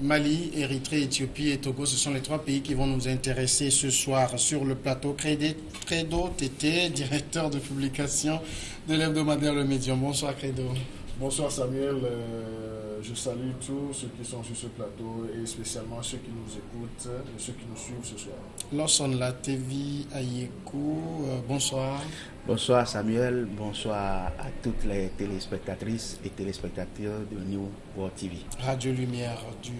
Mali, Érythrée, Éthiopie et Togo, ce sont les trois pays qui vont nous intéresser ce soir sur le plateau. Credo Tété, directeur de publication de l'hebdomadaire Le Médium. Bonsoir Credo. Bonsoir Samuel, je salue tous ceux qui sont sur ce plateau et spécialement ceux qui nous écoutent et ceux qui nous suivent ce soir. Lawson Latevi Ayekou, bonsoir. Bonsoir Samuel, bonsoir à toutes les téléspectatrices et téléspectateurs de New World TV. Radio Lumière du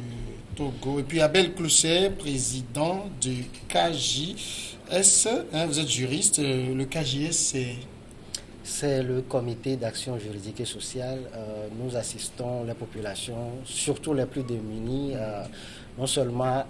Togo. Et puis Abel Clousset, président du KJS. Vous êtes juriste, le KJS c'est le comité d'action juridique et sociale. Nous assistons les populations, surtout les plus démunies, non seulement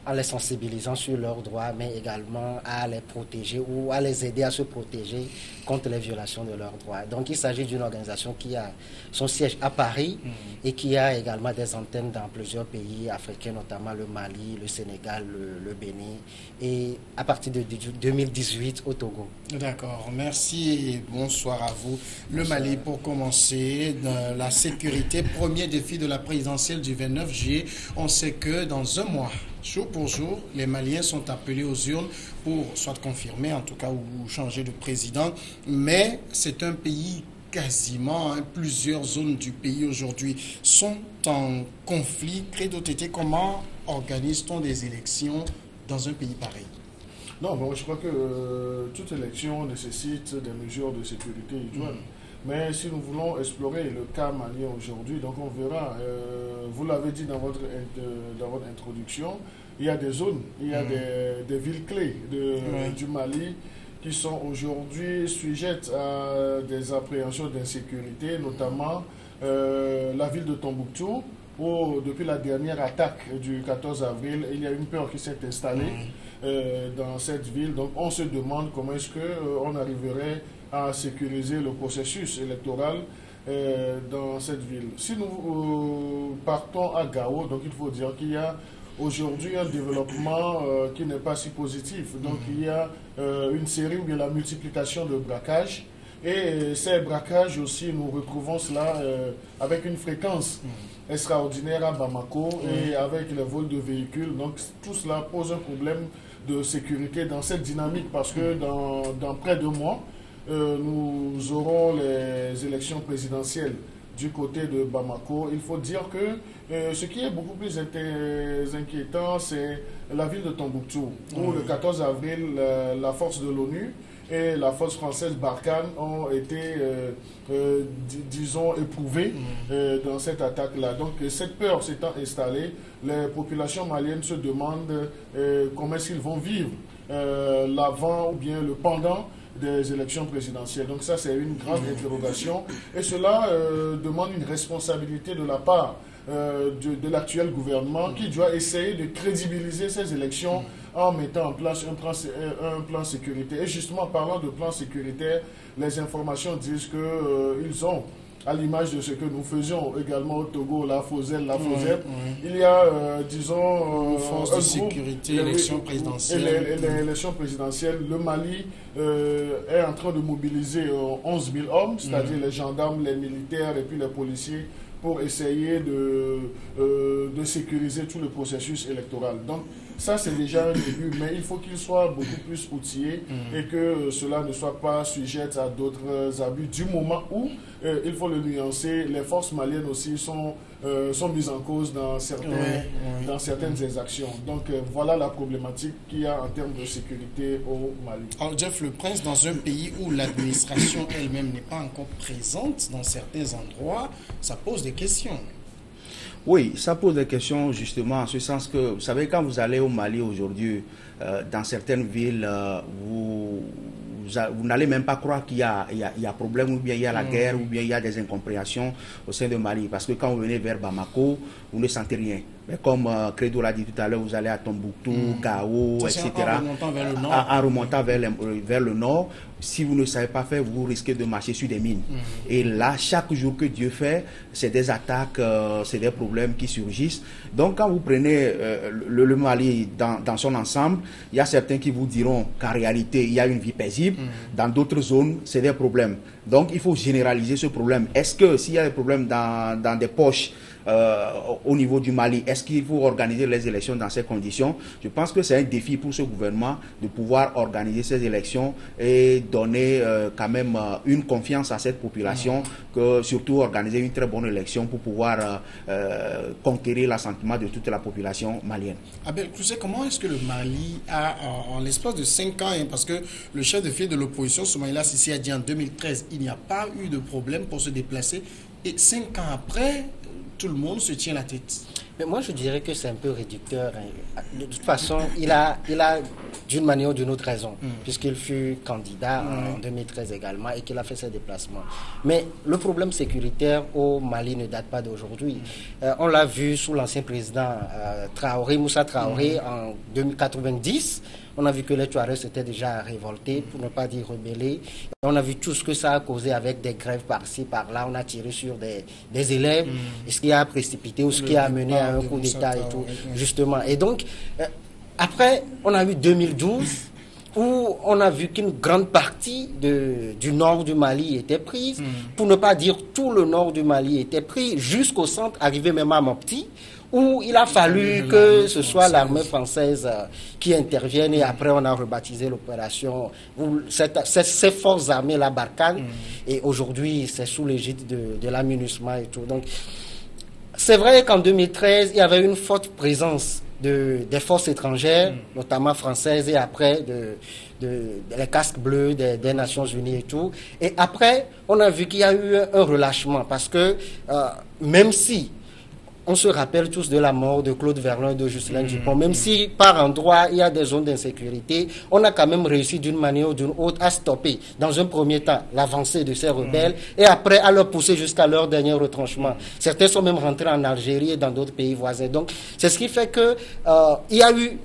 en les sensibilisant sur leurs droits, mais également à les protéger ou à les aider à se protéger contre les violations de leurs droits. Donc il s'agit d'une organisation qui a son siège à Paris et qui a également des antennes dans plusieurs pays africains, notamment le Mali, le Sénégal, le Bénin et à partir de 2018 au Togo. D'accord, merci et bonsoir à vous. Le Mali, pour commencer, la sécurité, premier défi de la présidentielle du 29 juillet. On sait que dans un mois, jour pour jour, les Maliens sont appelés aux urnes pour soit confirmer, en tout cas, ou changer de président. Mais c'est un pays quasiment, plusieurs zones du pays aujourd'hui sont en conflit. Credo Tété, comment organise-t-on des élections dans un pays pareil? Non, bon, je crois que toute élection nécessite des mesures de sécurité idoines. Mais si nous voulons explorer le cas malien aujourd'hui, donc on verra, vous l'avez dit dans votre introduction, il y a des zones, il y a des villes clés du Mali qui sont aujourd'hui sujettes à des appréhensions d'insécurité, notamment la ville de Tombouctou, où depuis la dernière attaque du 14 avril, il y a une peur qui s'est installée dans cette ville. Donc on se demande comment est-ce qu'on arriverait à sécuriser le processus électoral dans cette ville. Si nous partons à Gao, donc il faut dire qu'il y a aujourd'hui un développement qui n'est pas si positif. Donc il y a une série ou bien la multiplication de braquages. Et ces braquages aussi, nous retrouvons cela avec une fréquence extraordinaire à Bamako et avec les vols de véhicules. Donc tout cela pose un problème de sécurité dans cette dynamique parce que dans près de mois, nous aurons les élections présidentielles du côté de Bamako. Il faut dire que ce qui est beaucoup plus inquiétant, c'est la ville de Tombouctou, où le 14 avril, la force de l'ONU et la force française Barkhane ont été, disons, éprouvées dans cette attaque-là. Donc, cette peur s'étant installée, les populations maliennes se demandent comment est-ce qu'ils vont vivre l'avant ou bien le pendant des élections présidentielles. Donc ça, c'est une grande interrogation. Et cela demande une responsabilité de la part de l'actuel gouvernement qui doit essayer de crédibiliser ces élections en mettant en place un plan sécurité. Et justement, parlant de plan sécuritaire, les informations disent qu'ils ont, à l'image de ce que nous faisions également au Togo, la FOSEL, il y a, disons, force de sécurité, élection présidentielle. L'élection présidentielle, le Mali est en train de mobiliser 11 000 hommes, c'est-à-dire les gendarmes, les militaires et puis les policiers, pour essayer de sécuriser tout le processus électoral. Donc ça, c'est déjà un début, mais il faut qu'il soit beaucoup plus outillé et que cela ne soit pas sujet à d'autres abus du moment où, il faut le nuancer, les forces maliennes aussi sont mises en cause dans certaines exactions. Donc voilà la problématique qu'il y a en termes de sécurité au Mali. Alors Jeff Le Prince, dans un pays où l'administration elle-même n'est pas encore présente dans certains endroits, ça pose des questions. Oui, ça pose des questions justement en ce sens que, vous savez, quand vous allez au Mali aujourd'hui, dans certaines villes, vous n'allez même pas croire qu'il y a problème, ou bien il y a la guerre, ou bien il y a des incompréhensions au sein de Mali. Parce que quand vous venez vers Bamako, vous ne sentez rien. Mais comme Credo l'a dit tout à l'heure, vous allez à Tombouctou, Gao, etc. En remontant vers le nord. En remontant vers le nord. Si vous ne savez pas faire, vous risquez de marcher sur des mines. Et là, chaque jour que Dieu fait, c'est des attaques, c'est des problèmes qui surgissent. Donc, quand vous prenez le Mali dans son ensemble, il y a certains qui vous diront qu'en réalité, il y a une vie paisible. Dans d'autres zones, c'est des problèmes. Donc, il faut généraliser ce problème. Est-ce que s'il y a des problèmes dans des poches au niveau du Mali. Est-ce qu'il faut organiser les élections dans ces conditions? Je pense que c'est un défi pour ce gouvernement de pouvoir organiser ces élections et donner quand même une confiance à cette population, que surtout organiser une très bonne élection pour pouvoir conquérir l'assentiment de toute la population malienne. Abel Clouzet, comment est-ce que le Mali a, en l'espace de 5 ans, parce que le chef de file de l'opposition, Soumaïla Cissé, a dit en 2013, il n'y a pas eu de problème pour se déplacer, et 5 ans après, tout le monde se tient la tête. Mais moi, je dirais que c'est un peu réducteur. De toute façon, il a d'une manière ou d'une autre raison, puisqu'il fut candidat en 2013 également et qu'il a fait ses déplacements. Mais le problème sécuritaire au Mali ne date pas d'aujourd'hui. On l'a vu sous l'ancien président Moussa Traoré en 1990. On a vu que les Touaregs s'étaient déjà révoltés, pour ne pas dire rebellés. On a vu tout ce que ça a causé avec des grèves par-ci, par-là. On a tiré sur des élèves, ce qui a précipité ou ce qui a mené à un coup d'État et tout, justement. Et donc, après, on a eu 2012, où on a vu qu'une grande partie du nord du Mali était prise, pour ne pas dire tout le nord du Mali était pris, jusqu'au centre, arrivé même à Mopti, où il a fallu que ce soit l'armée française qui intervienne, et après on a rebaptisé l'opération, ces forces armées, la Barkhane, et aujourd'hui c'est sous l'égide de la MINUSMA et tout. Donc c'est vrai qu'en 2013, il y avait une forte présence des forces étrangères, notamment françaises, et après les casques bleus des Nations Unies et tout. Et après, on a vu qu'il y a eu un relâchement, parce que même si on se rappelle tous de la mort de Claude Verlon et de Juscelin Dupont, même si par endroits il y a des zones d'insécurité, on a quand même réussi d'une manière ou d'une autre à stopper, dans un premier temps, l'avancée de ces rebelles, et après à leur pousser jusqu'à leur dernier retranchement. Certains sont même rentrés en Algérie et dans d'autres pays voisins. Donc c'est ce qui fait que il y a eu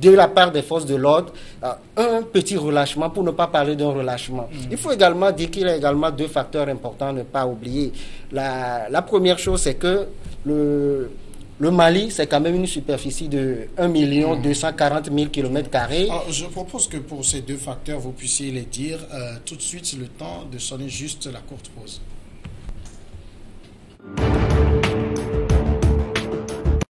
de la part des forces de l'ordre un petit relâchement, pour ne pas parler d'un relâchement. Il faut également dire qu'il y a également 2 facteurs importants à ne pas oublier. La première chose, c'est que le Mali, c'est quand même une superficie de 1 240 000 km². Je propose que pour ces 2 facteurs, vous puissiez les dire tout de suite, le temps de sonner juste la courte pause.